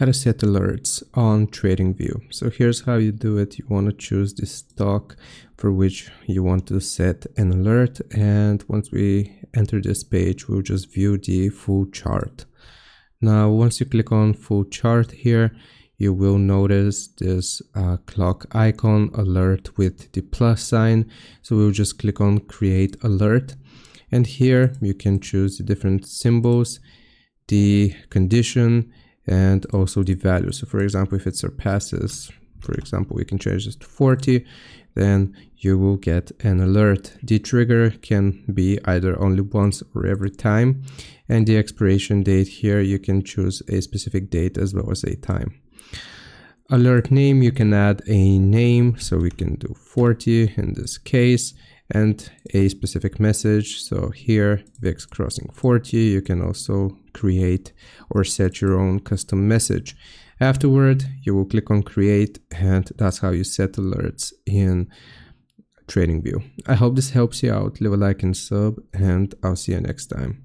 how to set alerts on Tradingview. So here's how you do it. You want to choose the stock for which you want to set an alert, and once we enter this page, we'll just view the full chart. Now once you click on full chart here, you will notice this clock icon alert with the plus sign. So we'll just click on create alert, and here you can choose the different symbols, the condition, and also the value. So for example, if it surpasses, for example, we can change this to 40, then you will get an alert. The trigger can be either only once or every time, and the expiration date here, you can choose a specific date as well as a time. Alert name, you can add a name, so we can do 40 in this case, and a specific message. So here, VIX crossing 40, you can also create or set your own custom message. Afterward, you will click on create, and that's how you set alerts in Tradingview. I hope this helps you out. Leave a like and sub, and I'll see you next time.